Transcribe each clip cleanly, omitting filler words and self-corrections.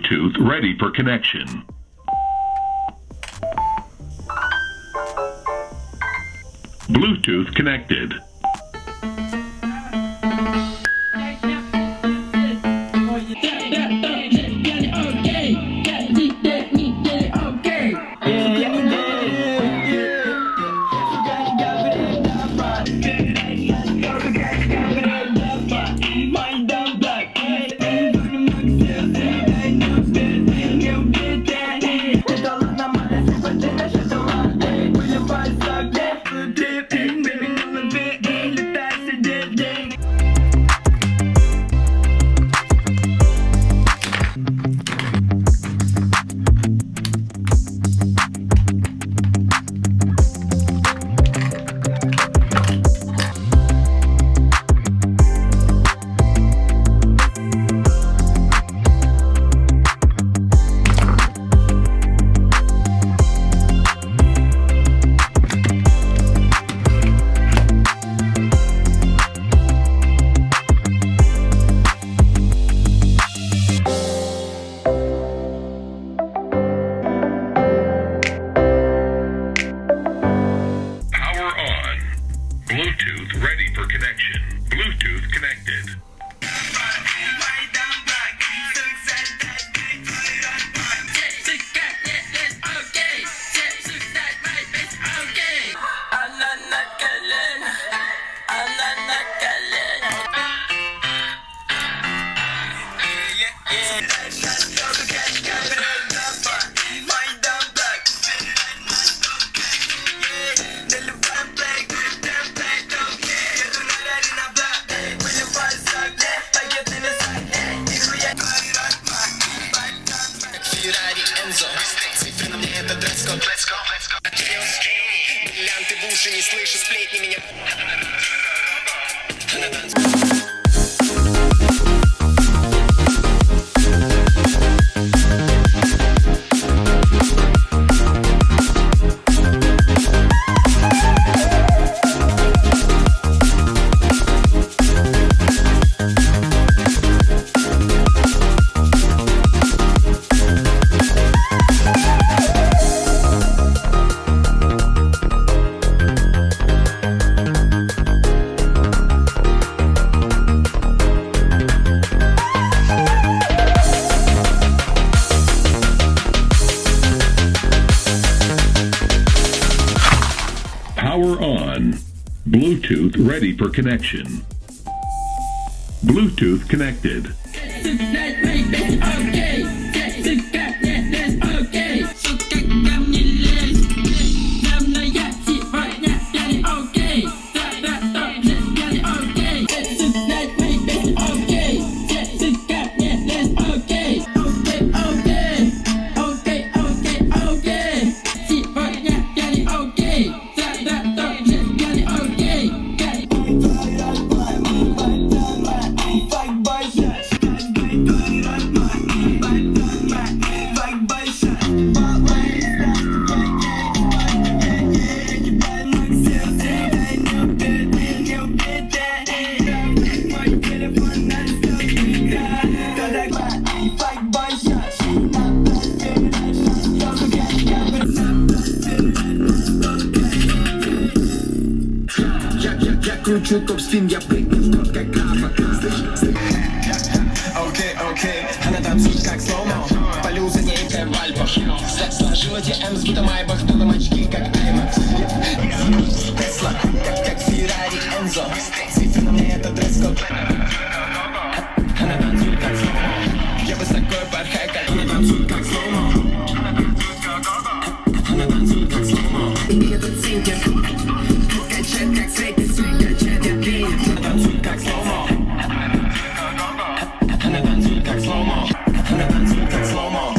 Bluetooth ready for connection. Bluetooth connected. Bluetooth ready for connection. Bluetooth connected. Бриллианты в уши, не слышу сплетни меня. Power on. Bluetooth ready for connection. Bluetooth connected. Кручу топ-спин, я прыгну в кот, как графа. Окей, она танцует как слоумо. Полю за ней, как в Альпах. Сложила ТМ с будто майбах, то на очки, как Аймакс. Тесла, как Феррари Энзо. Цифры на мне это дресс-код. Она танцует как слоумо. Я высоко порхаю, как она танцует как слоумо. Она танцует как слоумо. И этот цинкер качает как средний. Она танцует как слоумо. Она танцует как слоумо. Она танцует как слоумо.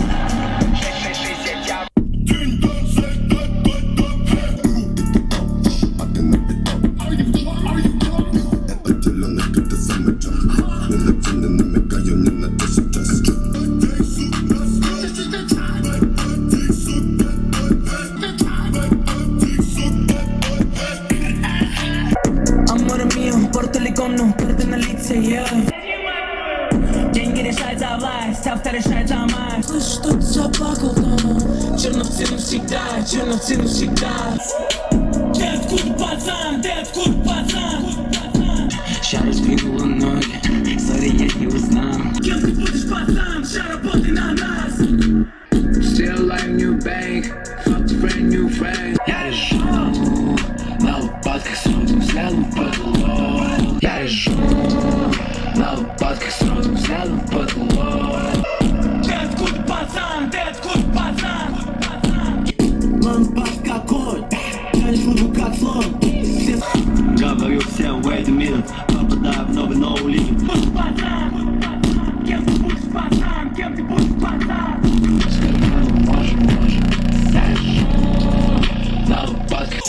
все навсегда, чё все навсегда. Ты откуда, пацан, ты откуда, пацан? Ща раздвинула ноги, сори, я не узнал. Кем ты будешь, пацан, ща работай на нас. Still like new bank, fuck the brand new friend. Я лежу на лопатках с родом взглядом в потолок. Я лежу на лопатках с родом взглядом в потолок. Ты откуда, пацан, ты откуда, пацан? Лампадка огонь, я не шучу как слон. Говорю всем, wait a minute, попадаю в новый no limit. Будь пацан, кем ты будешь, пацан, кем ты будешь, пацан? Можем, я лежу на лопатках.